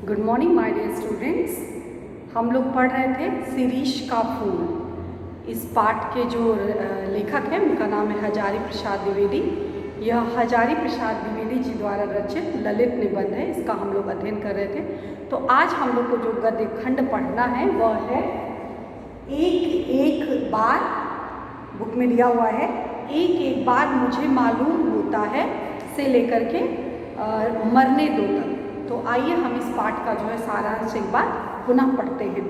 Good morning my dear students. हम लोग पढ़ रहे थे शिरीष का फूल। इस पाठ के जो लेखक हैं उनका नाम है हजारी प्रसाद द्विवेदी। यह हजारी प्रसाद द्विवेदी जी द्वारा रचित ललित निबंध है। इसका हम लोग अध्ययन कर रहे थे। तो आज हम लोग को जो गद्य खंड पढ़ना है वह है एक एक बार, बुक में दिया हुआ है, एक एक बार मुझे मालूम होता है से लेकर के मरने दो तक। तो आइए हम इस पाठ का जो है सारांश एक बार पुनः पढ़ते हैं।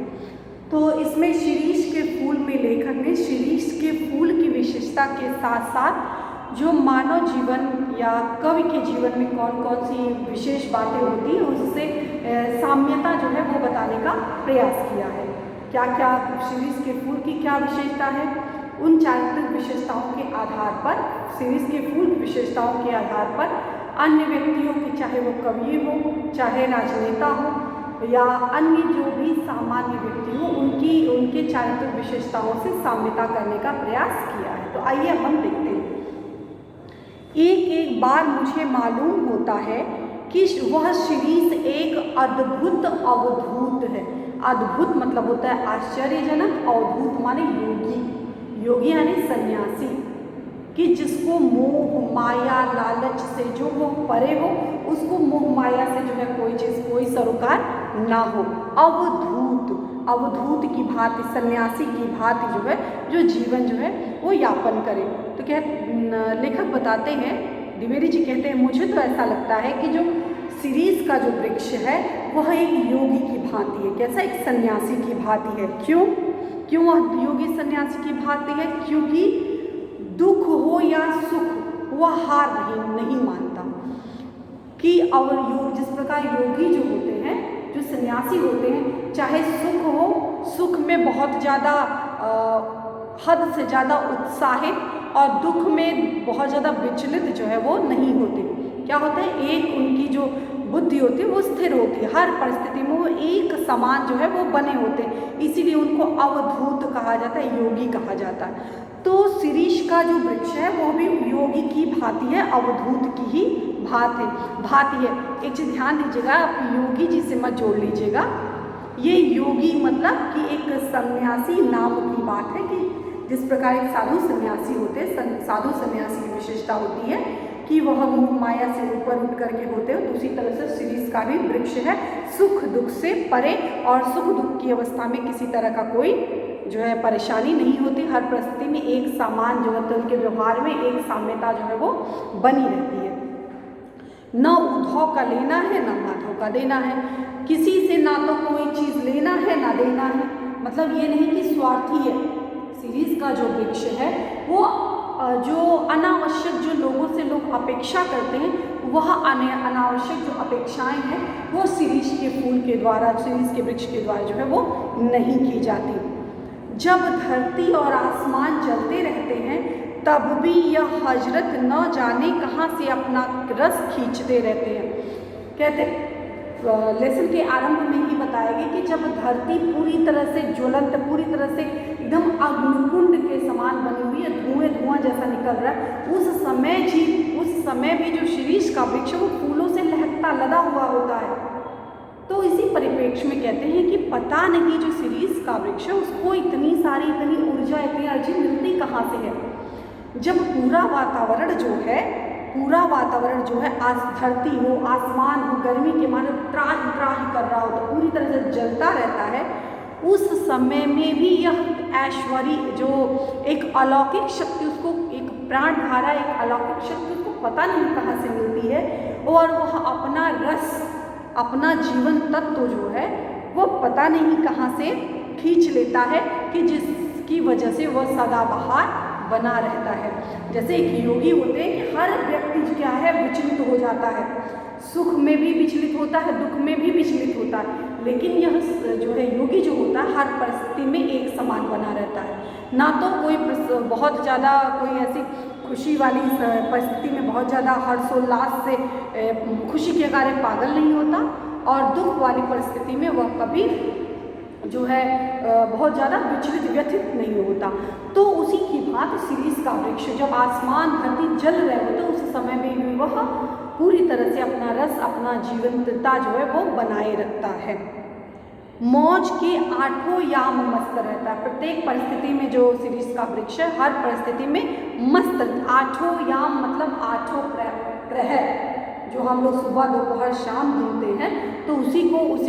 तो इसमें शिरीष के फूल में लेखक ने शिरीष के फूल की विशेषता के साथ साथ जो मानव जीवन या कवि के जीवन में कौन कौन सी विशेष बातें होती हैं उससे साम्यता जो है वो बताने का प्रयास किया है। क्या क्या शिरीष के फूल की क्या विशेषता है, उन चारित्रिक विशेषताओं के आधार पर, शिरीष के फूल की विशेषताओं के आधार पर अन्य व्यक्तियों की, चाहे वो कवि हो, चाहे राजनेता हो या अन्य जो भी सामान्य व्यक्ति हो, उनके चारित्रिक विशेषताओं से साम्यता करने का प्रयास किया है। तो आइए हम देखते हैं। एक एक बार मुझे मालूम होता है कि वह शिरीष एक अद्भुत अवधूत है। अद्भुत मतलब होता है आश्चर्यजनक, अवधूत माने योगी, योगी यानी सन्यासी, कि जिसको मोह माया लालच से जो वो परे हो, उसको मोह माया से जो है कोई चीज़, कोई सरोकार ना हो। अवधूत, अवधूत की भांति, सन्यासी की भांति जो है जो जीवन जो है वो यापन करे। तो क्या लेखक बताते हैं, द्विवेदी जी कहते हैं, मुझे तो ऐसा लगता है कि जो शिरीष का जो वृक्ष है वह एक योगी की भांति है। कैसा? एक सन्यासी की भांति है। क्यों वह योगी सन्यासी की भांति है? क्योंकि दुख हो या सुख वह हार नहीं मानता। कि और योग, जिस प्रकार योगी जो होते हैं, जो सन्यासी होते हैं, चाहे सुख हो, सुख में बहुत ज़्यादा हद से ज़्यादा उत्साहित और दुख में बहुत ज़्यादा विचलित जो है वो नहीं होते। क्या होता है, एक उनकी जो बुद्धि होती है वो स्थिर होती है, हर परिस्थिति में वो एक समान जो है वो बने होते हैं, इसीलिए उनको अवधूत कहा जाता है, योगी कहा जाता है। तो शिरीष का जो वृक्ष है वो भी योगी की भांति है, अवधूत की ही भांति है। एक चीज़ ध्यान दीजिएगा, आप योगी जी से मत जोड़ लीजिएगा। ये योगी मतलब कि एक सन्यासी नाम की बात है, कि जिस प्रकार एक साधु सन्यासी होते हैं, साधु सन्यासी की विशेषता होती है कि वह मोह माया से ऊपर उठ करके होते हैं, तो उसी तरह से शिरीष का भी वृक्ष है, सुख दुख से परे, और सुख दुख की अवस्था में किसी तरह का कोई जो है परेशानी नहीं होती। हर परिस्थिति में एक समान जो है, तो उनके व्यवहार में एक साम्यता जो है वो बनी रहती है। न उद्धव का लेना है न माधव का देना है, किसी से ना तो कोई चीज़ लेना है ना देना है। मतलब ये नहीं कि स्वार्थी है। शिरीष का जो वृक्ष है वो जो अनावश्यक जो लोगों से लोग अपेक्षा करते हैं, वह अनावश्यक जो अपेक्षाएं हैं वो शिरीष के फूल के द्वारा, शिरीष के वृक्ष के द्वारा जो है वो नहीं की जाती। जब धरती और आसमान चलते रहते हैं तब भी यह हजरत न जाने कहाँ से अपना रस खींचते रहते हैं। कहते लेसन के आरंभ में ही बताया गया कि जब धरती पूरी तरह से ज्वलंत, पूरी तरह से एकदम अग्निकुंड के समान बनी हुई है, धुआं जैसा निकल रहा है, उस समय भी जो शिरीष का वृक्ष वो फूलों से लहकता लदा हुआ होता है। तो इसी परिप्रेक्ष्य में कहते हैं कि पता नहीं जो शिरीष का वृक्ष है उसको इतनी ऊर्जा, इतनी एनर्जी मिलती कहाँ से है। जब पूरा वातावरण जो है आज धरती हो, आसमान हो, गर्मी के मारे त्राही कर रहा हो, तो पूरी तरह से जलता रहता है, उस समय में भी यह ऐश्वर्य जो एक अलौकिक शक्ति, उसको एक प्राण धारा, एक अलौकिक शक्ति उसको पता नहीं कहाँ से मिलती है, और वह अपना रस, अपना जीवन तत्व जो है वो पता नहीं कहाँ से खींच लेता है, कि जिसकी वजह से वह सदाबहार बना रहता है। जैसे एक योगी होते हैं कि हर व्यक्ति क्या है विचलित हो जाता है, सुख में भी विचलित होता है, दुख में भी विचलित होता है, लेकिन यह जो है योगी जो होता है हर परिस्थिति में एक समान बना रहता है। ना तो कोई बहुत ज़्यादा कोई ऐसी खुशी वाली परिस्थिति में बहुत ज़्यादा हर्षोल्लास से खुशी के कारण पागल नहीं होता, और दुख वाली परिस्थिति में वह कभी जो है बहुत ज़्यादा विचलित, व्यथित नहीं होता। तो उसी की भांति शिरीष का वृक्ष, जब आसमान धरती जल रहे होते उस समय में भी वह पूरी तरह से अपना रस, अपना जीवंतता जो है वो बनाए रखता है। मौज के आठों याम मस्त रहता है। प्रत्येक परिस्थिति में जो शिरीष का वृक्ष है हर परिस्थिति में मस्त, आठों याम मतलब आठों प्रहर, जो हम लोग सुबह दोपहर शाम गिनते हैं, तो उसी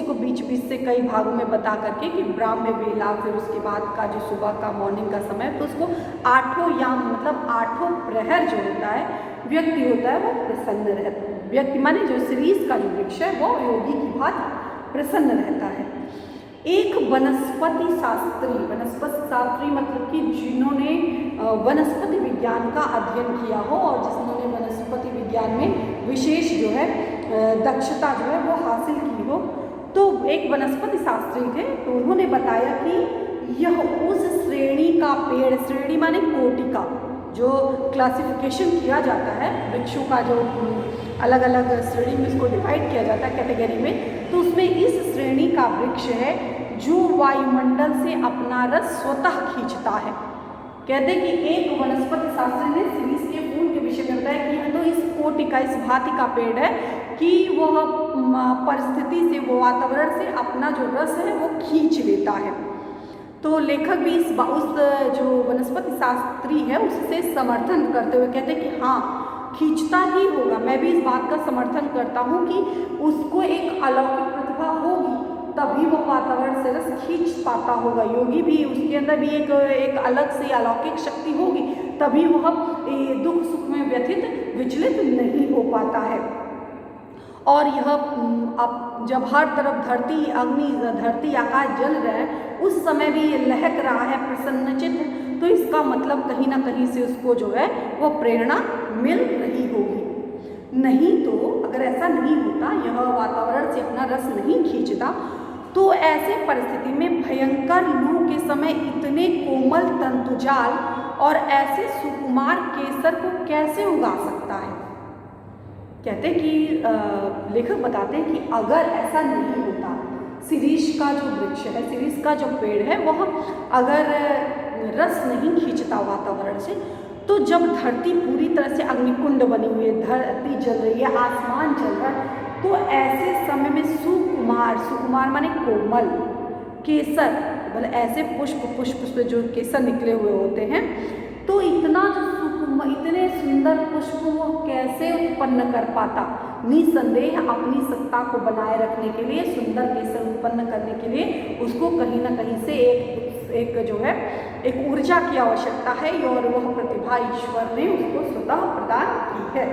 को बीच बीच से कई भागों में बता करके कि ब्राह्म बेला, फिर उसके बाद का जो सुबह का मॉर्निंग का समय, तो उसको आठों याम मतलब आठों प्रहर जो होता है व्यक्ति होता है वो प्रसन्न रहता है। व्यक्ति माने जो शिरीष का जो वृक्ष है वो योगी की भांति प्रसन्न रहता है। एक वनस्पति शास्त्री मतलब कि जिन्होंने वनस्पति विज्ञान का अध्ययन किया हो और जिन्होंने वनस्पति विज्ञान में विशेष जो है दक्षता जो है वो हासिल की हो, तो एक वनस्पति शास्त्री थे, तो उन्होंने बताया कि यह उस श्रेणी का पेड़, श्रेणी माने कोटि का, जो क्लासिफिकेशन किया जाता है वृक्षों का, जो अलग अलग श्रेणी में इसको डिवाइड किया जाता है कैटेगरी में, तो उसमें इस श्रेणी का वृक्ष है जो वायुमंडल से अपना रस स्वतः खींचता है। कहते हैं कि एक वनस्पति शास्त्री ने शिरीष के फूल के विषय में बताया कि यह तो इस कोटि का, इस भांति का पेड़ है कि वह परिस्थिति से, वो वातावरण से अपना जो रस है वो खींच लेता है। तो लेखक भी उस जो वनस्पति शास्त्री है उससे समर्थन करते हुए कहते हैं कि हाँ, खींचता ही होगा। मैं भी इस बात का समर्थन करता हूँ कि उसको एक अलौकिक प्रतिभा होगी, तभी वो वातावरण से रस खींच पाता होगा। योगी भी, उसके अंदर भी एक अलग से अलौकिक शक्ति होगी, तभी वह दुख सुख में व्यथित विचलित नहीं हो पाता है। और यह अब जब हर तरफ धरती आकाश जल रहा है, उस समय भी ये लहक रहा है प्रसन्नचित्त, तो इसका मतलब कहीं ना कहीं से उसको जो है वो प्रेरणा मिल रही होगी। नहीं तो अगर ऐसा नहीं होता, यह वातावरण से अपना रस नहीं खींचता, तो ऐसे परिस्थिति में भयंकर लू के समय इतने कोमल तंतुजाल और ऐसे सुकुमार केसर को कैसे उगा सकता है। कहते हैं कि लेखक बताते हैं कि अगर ऐसा नहीं होता, शिरीष का जो वृक्ष है, शिरीष का जो पेड़ है, वह अगर रस नहीं खींचता वातावरण से, तो जब धरती पूरी तरह से अग्निकुंड बनी हुई है, धरती जल रही है, आसमान जल रहा है, तो ऐसे समय में सुकुमार माने कोमल, केसर मतलब ऐसे पुष्प पे जो केसर निकले हुए होते हैं, तो इतने सुंदर पुष्प वो कैसे उत्पन्न कर पाता। निसंदेह अपनी सत्ता को बनाए रखने के लिए, सुंदर केसर उत्पन्न करने के लिए उसको कहीं ना कहीं से एक जो है एक ऊर्जा की आवश्यकता है, और वह प्रतिभा ईश्वर ने उसको स्वतः प्रदान की है।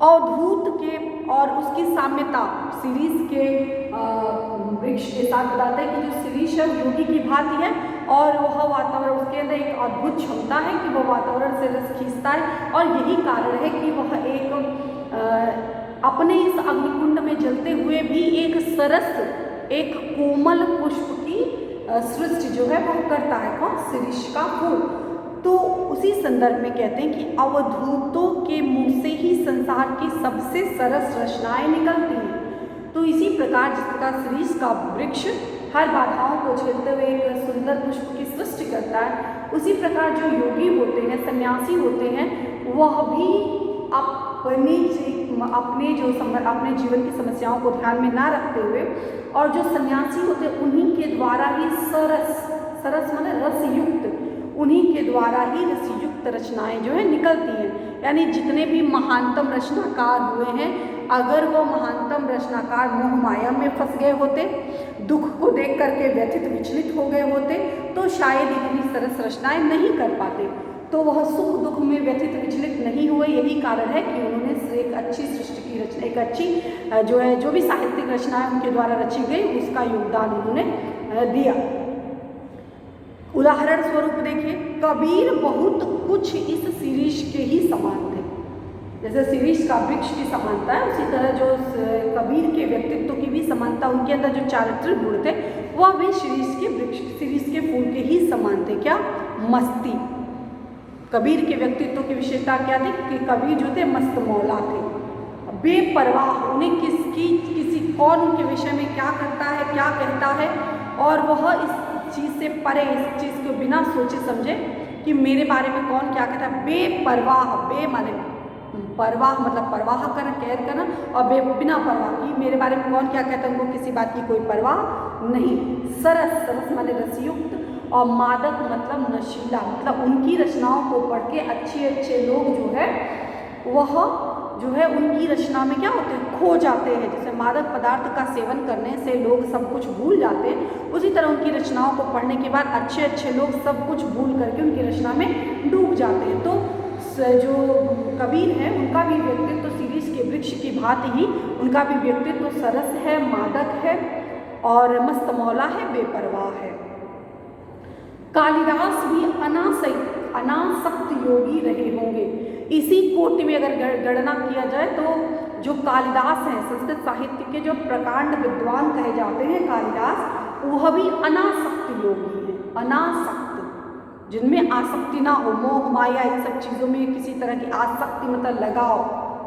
अवधूत के और उसकी साम्यता शिरीष के वृक्ष के साथ बताते हैं कि जो शिरीष है योगी की भांति है, और वह वातावरण, उसके अंदर एक अद्भुत क्षमता है कि वह वातावरण से रस खींचता है, और यही कारण है कि वह अपने इस अग्निकुंड में जलते हुए भी एक सरस, एक कोमल पुष्प की सृष्टि जो है वह करता है। कौन? शिरीष का फूल। तो उसी संदर्भ में कहते हैं कि अवधूतों के मुंह से ही संसार की सबसे सरस रचनाएं निकलती हैं। तो इसी प्रकार जिस प्रकार शिरीष का वृक्ष हर बाधाओं को झेलते हुए एक सुंदर पुष्प की सृष्टि करता है, उसी प्रकार जो योगी होते हैं, सन्यासी होते हैं, वह भी अपने जीवन की समस्याओं को ध्यान में ना रखते हुए, और जो सन्यासी होते हैं उन्हीं के द्वारा ही सरस माने रसयुक्त, उन्हीं के द्वारा ही रसयुक्त रचनाएं जो है निकलती हैं। यानी जितने भी महानतम रचनाकार हुए हैं, अगर वो महानतम रचनाकार मोह माया में फंस गए होते, दुख को देख करके व्यथित विचलित हो गए होते, तो शायद इतनी सरस रचनाएं नहीं कर पाते। तो वह सुख दुख में व्यथित विचलित नहीं हुए, यही कारण है कि उन्होंने एक अच्छी सृष्टि की रचना, एक अच्छी जो भी साहित्यिक रचनाएं उनके द्वारा रची गई, उसका योगदान उन्होंने दिया। उदाहरण स्वरूप देखिए, कबीर बहुत कुछ इस शिरीष के ही समान थे। जैसे शिरीष का वृक्ष की समानता है, उसी तरह जो कबीर के व्यक्तित्व की भी समानता, उनके अंदर जो चारित्रिक गुण थे वह भी शिरीष के फूल के ही समान थे। क्या? मस्ती। कबीर के व्यक्तित्व की विशेषता क्या थी कि कबीर जो थे मस्त मौला थे, बेपरवाह, उन्हें किसी कौन उनके विषय में क्या करता है, क्या कहता है, और वह इस चीज़ से परे, इस चीज़ को बिना सोचे समझे कि मेरे बारे में कौन क्या कहता है, बेपरवाह, बे माने परवाह मतलब परवाह करना, केयर करना, और बिना परवाह की मेरे बारे में कौन क्या कहता है उनको किसी बात की कोई परवाह नहीं। सरस, सरस माने रसयुक्त, और मादक मतलब नशीला, मतलब उनकी रचनाओं को पढ़ के अच्छे अच्छे लोग जो है वह जो है उनकी रचना में क्या होते हैं, खो जाते हैं। जैसे मादक पदार्थ का सेवन करने से लोग सब कुछ भूल जाते हैं, उसी तरह उनकी रचनाओं को पढ़ने के बाद अच्छे अच्छे लोग सब कुछ भूल करके उनकी रचना में डूब जाते हैं। तो जो कबीर है उनका भी व्यक्तित्व शीरीष के वृक्ष की भांति ही उनका भी व्यक्तित्व सरस है, मादक है और मस्त मौला है, बेपरवाह है। कालिदास भी अनासक्त योगी रहे होंगे। इसी कोटि में अगर गणना किया जाए तो जो कालिदास हैं, संस्कृत साहित्य के जो प्रकांड विद्वान कहे जाते हैं कालिदास, वह भी अनासक्त योगी हैं। अनासक्त, जिनमें आसक्ति ना हो, मोह माया इन सब चीज़ों में किसी तरह की आसक्ति मतलब लगाव,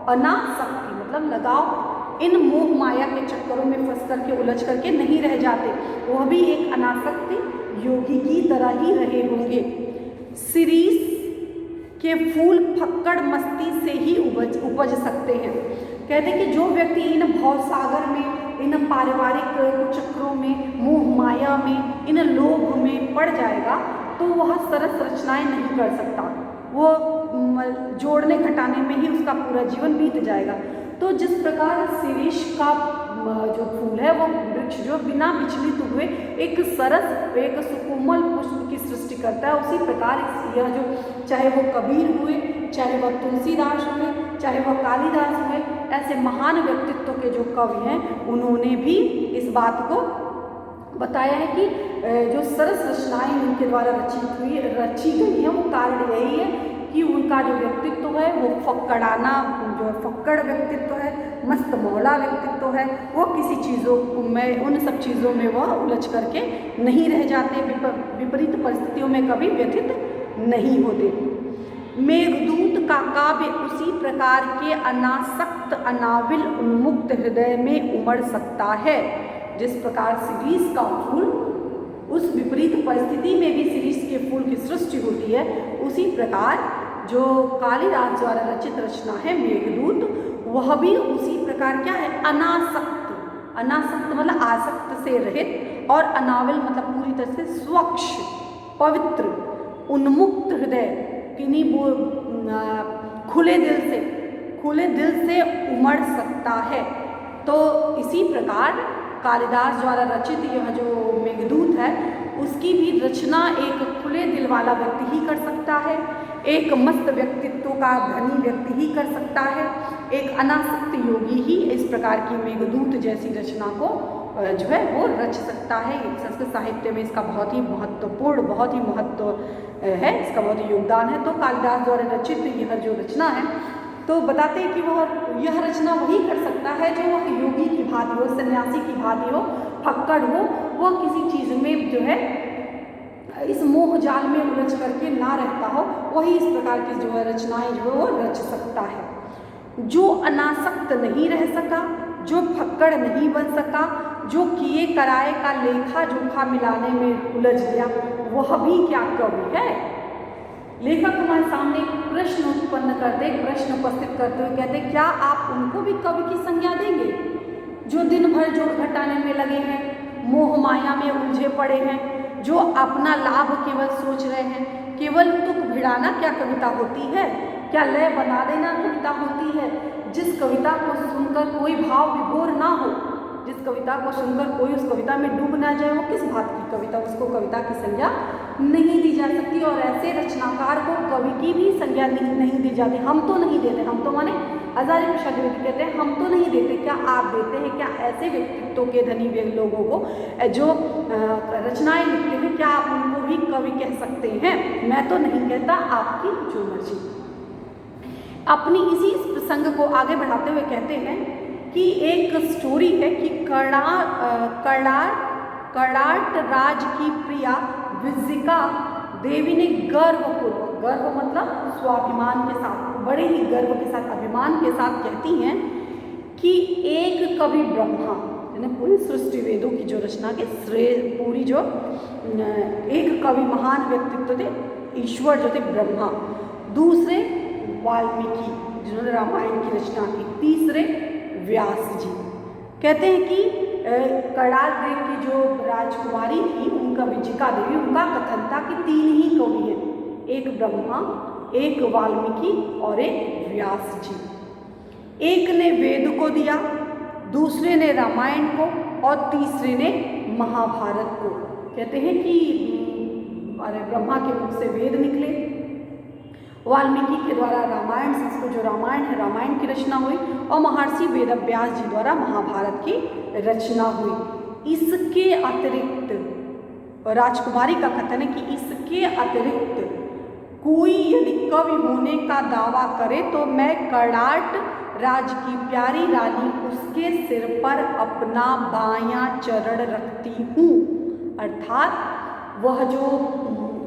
अनासक्ति मतलब लगाव, इन मोह माया के चक्करों में फंस करके उलझ करके नहीं रह जाते, वह भी एक अनासक्ति योगी की तरह ही रहे होंगे। शिरीष के फूल फक्कड़ मस्ती से ही उपज सकते हैं। कहते हैं कि जो व्यक्ति इन भवसागर में, इन पारिवारिक चक्रों में, मोह माया में, इन लोभ में पड़ जाएगा तो वह सरस रचनाएं नहीं कर सकता, वो जोड़ने घटाने में ही उसका पूरा जीवन बीत जाएगा। तो जिस प्रकार शिरीष का जो फूल है वो वृक्ष जो बिना विचलित हुए एक सरस, एक सुकोमल पुष्प की सृष्टि करता है, उसी प्रकार यह जो चाहे वो कबीर हुए, चाहे वह तुलसीदास हुए, चाहे वह कालिदास हुए, ऐसे महान व्यक्तित्व के जो कवि हैं उन्होंने भी इस बात को बताया है कि जो सरस रचनाएं उनके द्वारा रची गई हैं वो कारण यही है कि उनका जो व्यक्तित्व है वो फक्कड़ाना, जो फक्कड़ व्यक्तित्व है, मस्त मौला व्यक्तित्व है, वो किसी चीज़ों में, उन सब चीज़ों में वह उलझ करके नहीं रह जाते, विपरीत परिस्थितियों में कभी व्यथित नहीं होते। मेघदूत का काव्य उसी प्रकार के अनासक्त, अनाविल, उन्मुक्त हृदय में उमड़ सकता है। जिस प्रकार शिरीष का फूल, उस विपरीत परिस्थिति में भी शिरीष के फूल की सृष्टि होती है, उसी प्रकार जो कालिदास द्वारा रचित रचना है मेघदूत, वह भी उसी प्रकार क्या है, अनासक्त। अनासक्त मतलब आसक्त से रहित, और अनाविल मतलब पूरी तरह से स्वच्छ, पवित्र, उन्मुक्त हृदय, किन्हीं वो खुले दिल से उमड़ सकता है। तो इसी प्रकार कालिदास द्वारा रचित यह जो मेघदूत है उसकी भी रचना एक खुले दिल वाला व्यक्ति ही कर सकता है, एक मस्त व्यक्तित्व का धनी व्यक्ति ही कर सकता है, एक अनासक्त योगी ही इस प्रकार की मेघदूत जैसी रचना को जो है वो रच सकता है। संस्कृत साहित्य में इसका बहुत ही महत्वपूर्ण, बहुत ही महत्व है, इसका बहुत ही योगदान है। तो कालिदास द्वारा रचित यह जो रचना है तो बताते हैं कि वह यह रचना वही कर सकता है जो वह योगी की भांति हो, सन्यासी की भांति हो, फक्कड़ हो, वह किसी चीज़ में जो है इस मोह जाल में उलझ करके ना रहता हो, वही इस प्रकार की जो है रचनाएं जो है वो रच सकता है। जो अनासक्त नहीं रह सका, जो फक्कड़ नहीं बन सका, जो किए कराए का लेखा जोखा मिलाने में उलझ गया, वह भी क्या कवि है। लेखक हमारे सामने एक प्रश्न उत्पन्न करते, एक प्रश्न उपस्थित करते हुए कहते, क्या आप उनको भी कवि की संज्ञा देंगे जो दिन भर जोड़ घटाने में लगे हैं, मोह माया में उलझे पड़े हैं, जो अपना लाभ केवल सोच रहे हैं। केवल तुक भिड़ाना क्या कविता होती है? क्या लय बना देना कविता होती है? जिस कविता को सुनकर कोई भाव विभोर ना हो, जिस कविता को सुनकर कोई उस कविता में डूब ना जाए, वो किस बात की कविता, उसको कविता की संज्ञा नहीं दी जा सकती। और ऐसे रचनाकार को कवि की भी संज्ञा नहीं दी जाती। हम तो नहीं देते, हम तो माने हजारी प्रसाद द्विवेदी कहते हैं हम तो नहीं देते, क्या आप देते हैं? क्या ऐसे व्यक्तित्व के धनी लोगों को जो रचनाएं लिखते हैं, क्या आप उनको भी कवि कह सकते हैं? मैं तो नहीं कहता, आपकी जो मर्जी। अपनी इसी प्रसंग को आगे बढ़ाते हुए कहते हैं कि एक स्टोरी है कि कड़ाट राज की प्रिया विजिका देवी ने गर्वपूर्वक, गर्व मतलब स्वाभिमान के साथ, बड़े ही गर्व के साथ, अभिमान के साथ कहती हैं कि एक कवि ब्रह्मा, यानी पूरी सृष्टि वेदों की जो रचना के श्रेय, पूरी जो एक कवि महान व्यक्तित्व थे, ईश्वर जो थे ब्रह्मा, दूसरे वाल्मीकि जिन्होंने रामायण की रचना की। तीसरे व्यास जी। कहते हैं कि कड़ार देव की जो राजकुमारी थी, उनका विजिका देवी, उनका कथन था कि 3 ही कवि हैं, एक ब्रह्मा, एक वाल्मीकि और एक व्यास जी। एक ने वेद को दिया, दूसरे ने रामायण को और तीसरे ने महाभारत को। कहते हैं कि अरे ब्रह्मा के मुख से वेद निकले, वाल्मीकि के द्वारा रामायण, संस्कृत जो रामायण है, रामायण की रचना हुई और महर्षि वेदव्यास जी द्वारा महाभारत की रचना हुई। इसके अतिरिक्त राजकुमारी का कथन है कि इसके अतिरिक्त कोई यदि कवि होने का दावा करे तो मैं कड़ाट राज की प्यारी रानी उसके सिर पर अपना बायां चरण रखती हूँ। अर्थात वह जो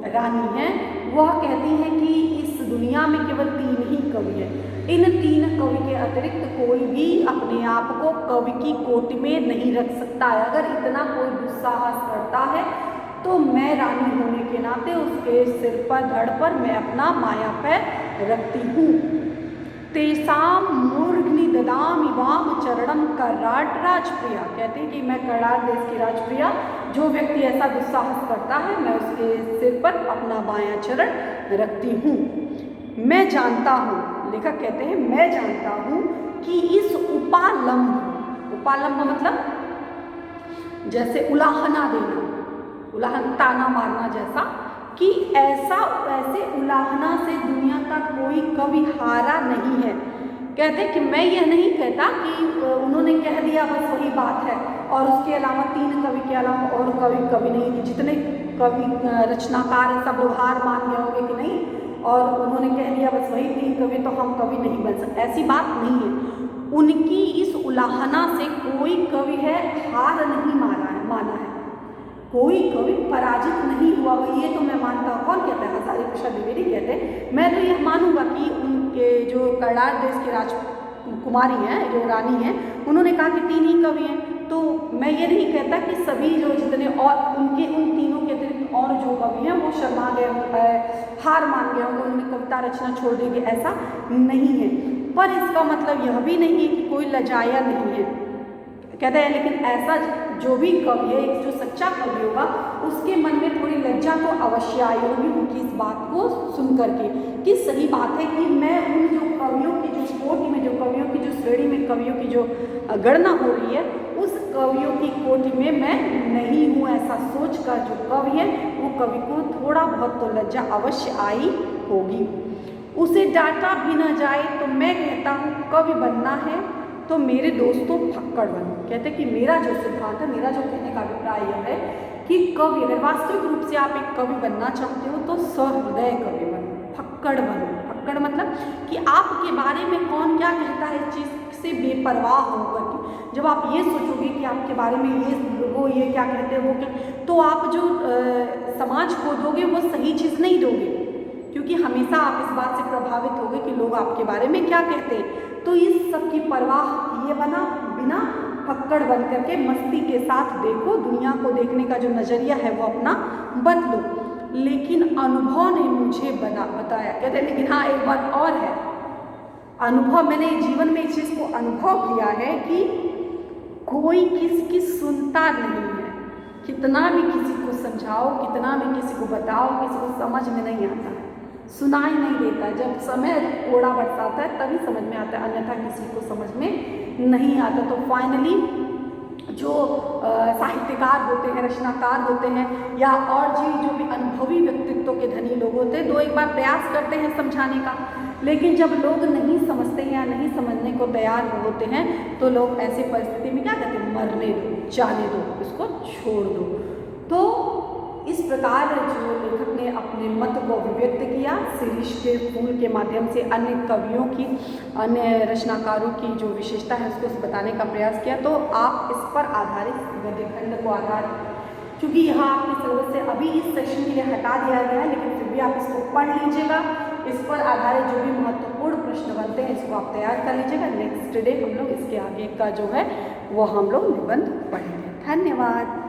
रानी है वह कहती है कि इस दुनिया में केवल 3 ही कवि हैं। इन 3 कवि के अतिरिक्त कोई भी अपने आप को कवि की कोटि में नहीं रख सकता है। अगर इतना कोई दुस्साहस करता है तो मैं रानी होने के नाते उसके सिर पर, धड़ पर मैं अपना माया पैर रखती हूँ। तेसाम मूर्घनि ददामि वाम चरणम कराट राजप्रिया। कहते हैं कि मैं कराट देश की राजप्रिया, जो व्यक्ति ऐसा दुस्साहस करता है मैं उसके सिर पर अपना बायां चरण रखती हूँ। मैं जानता हूँ, लेखक कहते हैं मैं जानता हूँ कि इस उपालंब, उपालंब मतलब जैसे उलाहना देना, उलाहना ताना मारना जैसा, कि ऐसे उलाहना से दुनिया का कोई कवि हारा नहीं है। कहते कि मैं यह नहीं कहता कि उन्होंने कह दिया बस वही बात है और उसके अलावा 3 कवि के अलावा और कवि नहीं, कि जितने कवि रचनाकार हैं सब लोग हार मान गए होंगे कि नहीं और उन्होंने कह दिया बस वही 3 कवि तो हम कवि नहीं बन सकते। ऐसी बात नहीं है। उनकी इस उलाहना से कोई कवि है हार नहीं माना है, कोई कवि पराजित नहीं हुआ। ये तो मैं मानता हूँ। कौन कहता है? हजारी प्रसाद द्विवेदी कहते हैं। मैं तो यह मानूंगा कि उनके जो कड़ार देश की राजकुमारी हैं, जो रानी हैं, उन्होंने कहा कि 3 ही कवि हैं, तो मैं ये नहीं कहता कि सभी जो जितने और उनके उन तीनों के अतिरिक्त और जो कवि हैं वो शर्मा गए, हार मान गए होंगे, उन्होंने कविता रचना छोड़ देंगे, ऐसा नहीं है। पर इसका मतलब यह भी नहीं है कि कोई लजाया नहीं है। कहते हैं लेकिन ऐसा जो भी कवि है, एक जो सच्चा कवि होगा, उसके मन में थोड़ी लज्जा तो अवश्य आई होगी उनकी इस बात को सुन करके कि सही बात है कि मैं उन जो कवियों की जो कोटि में, जो कवियों की जो श्रेणी में कवियों की जो गणना हो रही है, उस कवियों की कोटि में मैं नहीं हूँ। ऐसा सोचकर जो कवि है वो कवि को थोड़ा बहुत तो लज्जा अवश्य आई होगी। उसे डांटा भी न जाए तो मैं कहता हूँ कवि बनना है तो मेरे दोस्तों फक्कड़ बनो। कहते हैं कि मेरा जो सिद्धांत है, मेरा जो कहने का अभिप्राय यह है कि कवि, अगर वास्तविक रूप से आप एक कवि बनना चाहते हो तो सहृदय कवि बनो, फक्कड़ बनो। फक्कड़ मतलब कि आपके बारे में कौन क्या कहता है इस चीज़ से बेपरवाह होकर के जब आप ये सोचोगे कि आपके बारे में ये क्या कहते हैं वो क्या, तो आप जो समाज को दोगे वो सही चीज़ नहीं दोगे, क्योंकि हमेशा आप इस बात से प्रभावित होगे कि लोग आपके बारे में क्या कहते हैं। तो इस सब की परवाह ये बिना फक्कड़ बन करके मस्ती के साथ देखो, दुनिया को देखने का जो नज़रिया है वो अपना बदलो। लेकिन अनुभव ने मुझे बताया, कहते हैं लेकिन हाँ एक बात और है, अनुभव, मैंने जीवन में इस चीज़ को अनुभव किया है कि कोई किसी की सुनता नहीं है। कितना भी किसी को समझाओ, कितना भी किसी को बताओ, किसी को समझ में नहीं आता है, सुनाई नहीं देता। जब समय कोड़ा बरसाता है तभी समझ में आता है, अन्यथा किसी को समझ में नहीं आता। तो फाइनली जो साहित्यकार होते हैं, रचनाकार होते हैं, या और जो भी अनुभवी व्यक्तित्व के धनी लोग होते हैं, 2 एक बार प्रयास करते हैं समझाने का, लेकिन जब लोग नहीं समझते हैं या नहीं समझने को तैयार होते हैं तो लोग ऐसी परिस्थिति में क्या कहते हैं, मरने दो, जाने दो, इसको छोड़ दो। तो इस प्रकार जो लेखक ने अपने मत को अभिव्यक्त किया, शिरीष के फूल के माध्यम से अन्य कवियों की, अन्य रचनाकारों की जो विशेषता है उसको बताने का प्रयास किया। तो आप इस पर आधारित गद्य खंड को आधारित, क्योंकि यहाँ आपके सिलेबस से अभी इस सेक्शन के लिए हटा दिया गया है, लेकिन फिर भी आप इसको पढ़ लीजिएगा। इस पर आधारित जो भी महत्वपूर्ण प्रश्न बनते हैं इसको आप तैयार कर लीजिएगा। नेक्स्ट डे हम लोग इसके आगे का जो है वो हम लोग निबंध पढ़ेंगे। धन्यवाद।